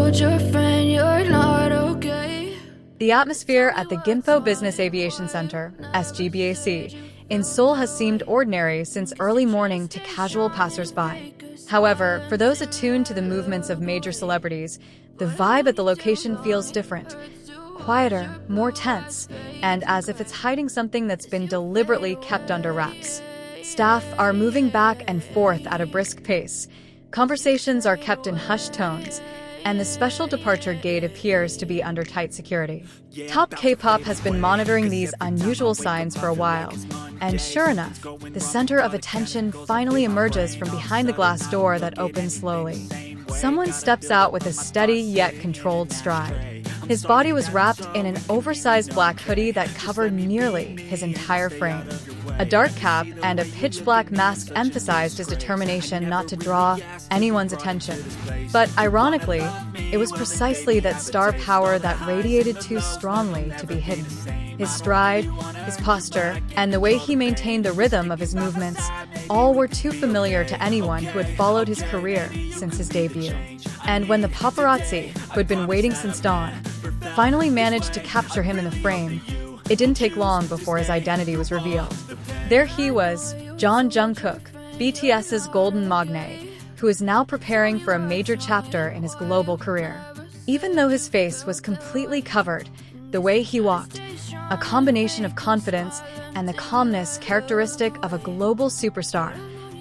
told your friend you're not okay. The atmosphere at the Gimpo Business Aviation Center, SGBAC, in Seoul has seemed ordinary since early morning to casual passersby. However, for those attuned to the movements of major celebrities, the vibe at the location feels different. Quieter, more tense, and as if it's hiding something that's been deliberately kept under wraps. Staff are moving back and forth at a brisk pace. Conversations are kept in hushed tones, and the special departure gate appears to be under tight security. Top K-pop has been monitoring these unusual signs for a while, and sure enough, the center of attention finally emerges from behind the glass door that opens slowly. Someone steps out with a steady yet controlled stride. His body was wrapped in an oversized black hoodie that covered nearly his entire frame. A dark cap and a pitch-black mask emphasized his determination not to draw anyone's attention. But ironically, it was precisely that star power that radiated too strongly to be hidden. His stride, his posture, and the way he maintained the rhythm of his movements all were too familiar to anyone who had followed his career since his debut. And when the paparazzi, who had been waiting since dawn, finally managed to capture him in the frame, it didn't take long before his identity was revealed. There he was, Jungkook, BTS's Golden Maknae, who is now preparing for a major chapter in his global career. Even though his face was completely covered, the way he walked, a combination of confidence and the calmness characteristic of a global superstar,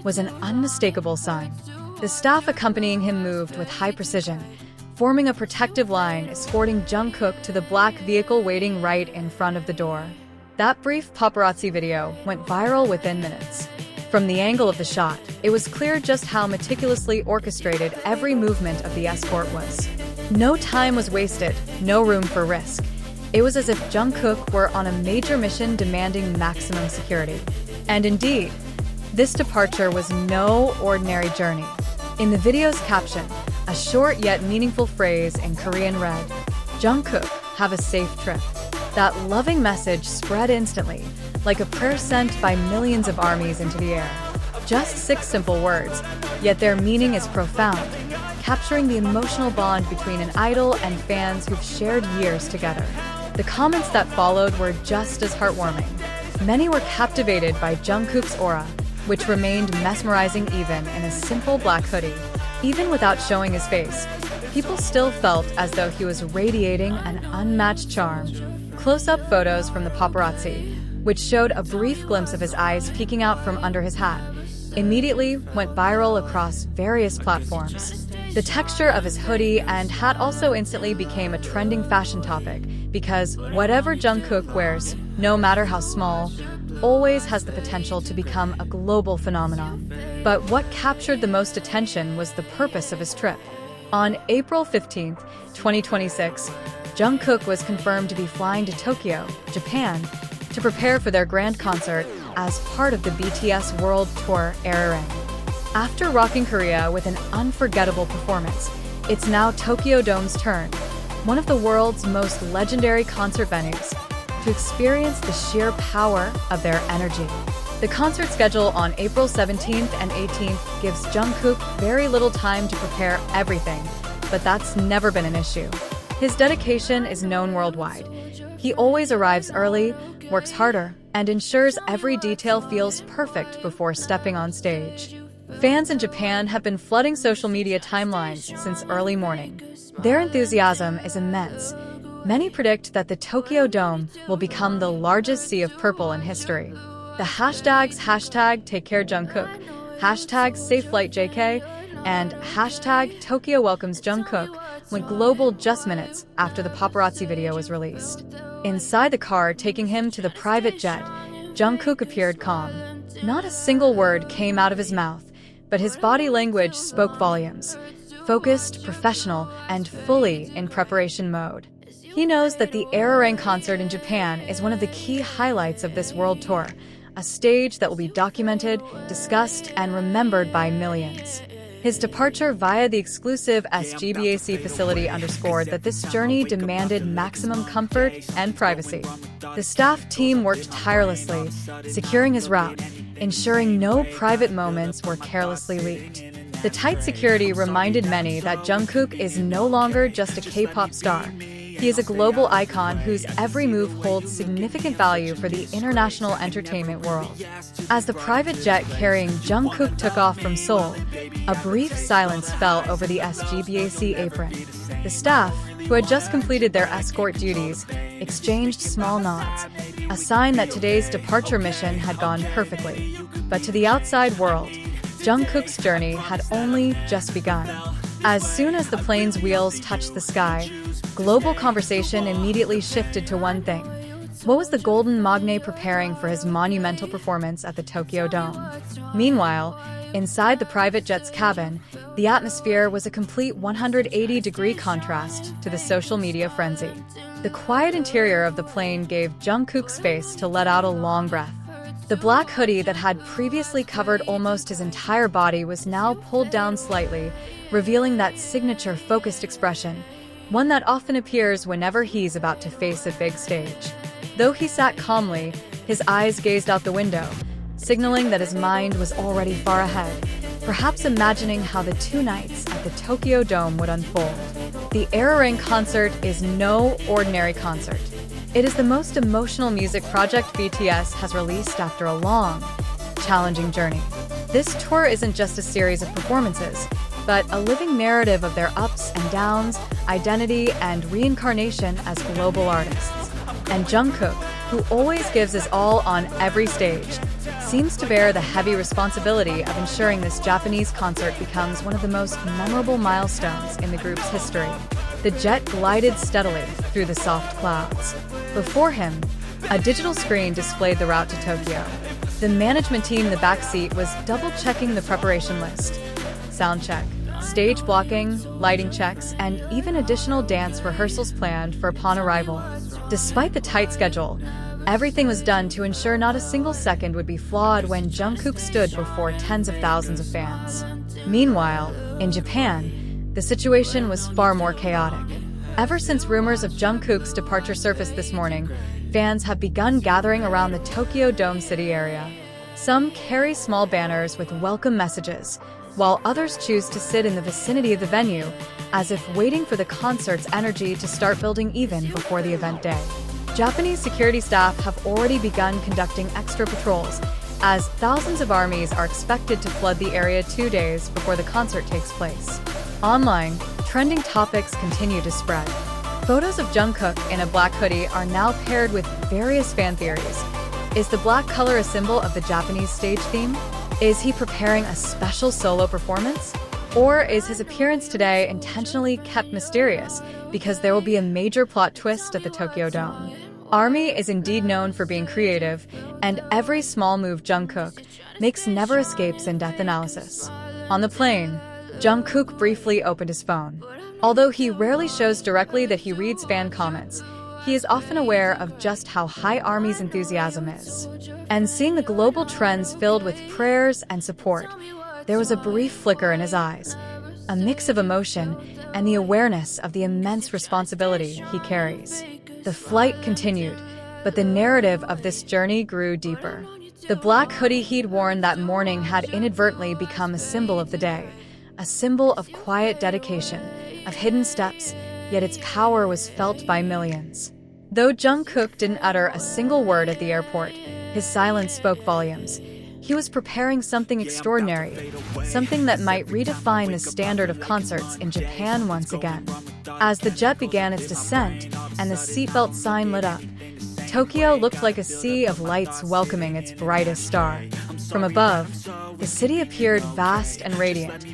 was an unmistakable sign. The staff accompanying him moved with high precision, forming a protective line escorting Jungkook to the black vehicle waiting right in front of the door. That brief paparazzi video went viral within minutes. From the angle of the shot, it was clear just how meticulously orchestrated every movement of the escort was. No time was wasted, no room for risk. It was as if Jungkook were on a major mission demanding maximum security. And indeed, this departure was no ordinary journey. In the video's caption, a short yet meaningful phrase in Korean read, "Jungkook, have a safe trip." That loving message spread instantly, like a prayer sent by millions of armies into the air. Just 6 simple words, yet their meaning is profound, capturing the emotional bond between an idol and fans who've shared years together. The comments that followed were just as heartwarming. Many were captivated by Jungkook's aura, which remained mesmerizing even in a simple black hoodie. Even without showing his face, people still felt as though he was radiating an unmatched charm. Close-up photos from the paparazzi, which showed a brief glimpse of his eyes peeking out from under his hat, immediately went viral across various platforms. The texture of his hoodie and hat also instantly became a trending fashion topic because whatever Jungkook wears, no matter how small, always has the potential to become a global phenomenon. But what captured the most attention was the purpose of his trip. On April 15, 2026, Jungkook was confirmed to be flying to Tokyo, Japan, to prepare for their grand concert as part of the BTS World Tour ARIRANG. After rocking Korea with an unforgettable performance, it's now Tokyo Dome's turn, one of the world's most legendary concert venues, to experience the sheer power of their energy. The concert schedule on April 17th and 18th gives Jungkook very little time to prepare everything, but that's never been an issue. His dedication is known worldwide. He always arrives early, works harder, and ensures every detail feels perfect before stepping on stage. Fans in Japan have been flooding social media timelines since early morning. Their enthusiasm is immense. Many predict that the Tokyo Dome will become the largest sea of purple in history. The hashtags #TakeCareJungkook, #SafeFlightJK, and #TokyoWelcomesJungkook went global just minutes after the paparazzi video was released. Inside the car taking him to the private jet, Jungkook appeared calm. Not a single word came out of his mouth, but his body language spoke volumes. Focused, professional, and fully in preparation mode. He knows that the ARIRANG concert in Japan is one of the key highlights of this world tour, a stage that will be documented, discussed, and remembered by millions. His departure via the exclusive SGBAC facility underscored that this journey demanded maximum comfort and privacy. The staff team worked tirelessly, securing his route, ensuring no private moments were carelessly leaked. The tight security reminded many that Jungkook is no longer just a K-pop star. He is a global icon whose every move holds significant value for the international entertainment world. As the private jet carrying Jungkook took off from Seoul, a brief silence fell over the SGBAC apron. The staff, who had just completed their escort duties, exchanged small nods, a sign that today's departure mission had gone perfectly. But to the outside world, Jungkook's journey had only just begun. As soon as the plane's wheels touched the sky, global conversation immediately shifted to one thing. What was the Golden Maknae preparing for his monumental performance at the Tokyo Dome? Meanwhile, inside the private jet's cabin, the atmosphere was a complete 180-degree contrast to the social media frenzy. The quiet interior of the plane gave Jungkook space to let out a long breath. The black hoodie that had previously covered almost his entire body was now pulled down slightly, revealing that signature focused expression, one that often appears whenever he's about to face a big stage. Though he sat calmly, his eyes gazed out the window, signaling that his mind was already far ahead, perhaps imagining how the 2 nights at the Tokyo Dome would unfold. The ARIRANG concert is no ordinary concert. It is the most emotional music project BTS has released after a long, challenging journey. This tour isn't just a series of performances, but a living narrative of their ups and downs, identity, and reincarnation as global artists. And Jungkook, who always gives his all on every stage, seems to bear the heavy responsibility of ensuring this Japanese concert becomes one of the most memorable milestones in the group's history. The jet glided steadily through the soft clouds. Before him, a digital screen displayed the route to Tokyo. The management team in the backseat was double-checking the preparation list. Sound check, stage blocking, lighting checks, and even additional dance rehearsals planned for upon arrival. Despite the tight schedule, everything was done to ensure not a single second would be flawed when Jungkook stood before tens of thousands of fans. Meanwhile, in Japan, the situation was far more chaotic. Ever since rumors of Jungkook's departure surfaced this morning, fans have begun gathering around the Tokyo Dome City area. Some carry small banners with welcome messages, while others choose to sit in the vicinity of the venue, as if waiting for the concert's energy to start building even before the event day. Japanese security staff have already begun conducting extra patrols, as thousands of armies are expected to flood the area 2 days before the concert takes place. Online, trending topics continue to spread. Photos of Jungkook in a black hoodie are now paired with various fan theories. Is the black color a symbol of the Japanese stage theme? Is he preparing a special solo performance? Or is his appearance today intentionally kept mysterious because there will be a major plot twist at the Tokyo Dome? ARMY is indeed known for being creative, and every small move Jungkook makes never escapes in-depth analysis. On the plane, Jungkook briefly opened his phone. Although he rarely shows directly that he reads fan comments, he is often aware of just how high ARMY's enthusiasm is. And seeing the global trends filled with prayers and support, there was a brief flicker in his eyes, a mix of emotion and the awareness of the immense responsibility he carries. The flight continued, but the narrative of this journey grew deeper. The black hoodie he'd worn that morning had inadvertently become a symbol of the day, a symbol of quiet dedication, of hidden steps, yet its power was felt by millions. Though Jungkook didn't utter a single word at the airport, his silence spoke volumes. He was preparing something extraordinary, something that might redefine the standard of concerts in Japan once again. As the jet began its descent and the seatbelt sign lit up, Tokyo looked like a sea of lights welcoming its brightest star. From above, the city appeared vast and radiant,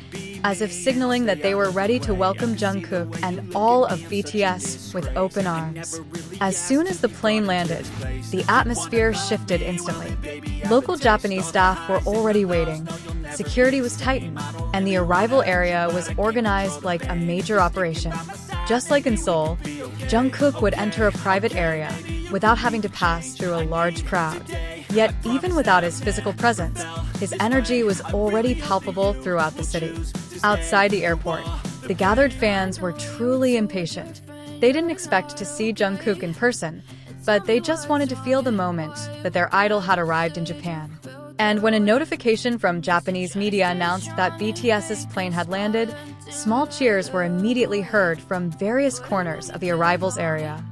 as if signaling that they were ready to welcome Jungkook and all of BTS with open arms. As soon as the plane landed, the atmosphere shifted instantly. Local Japanese staff were already waiting, security was tightened, and the arrival area was organized like a major operation. Just like in Seoul, Jungkook would enter a private area without having to pass through a large crowd. Yet even without his physical presence, his energy was already palpable throughout the city. Outside the airport, the gathered fans were truly impatient. They didn't expect to see Jungkook in person, but they just wanted to feel the moment that their idol had arrived in Japan. And when a notification from Japanese media announced that BTS's plane had landed, small cheers were immediately heard from various corners of the arrivals area.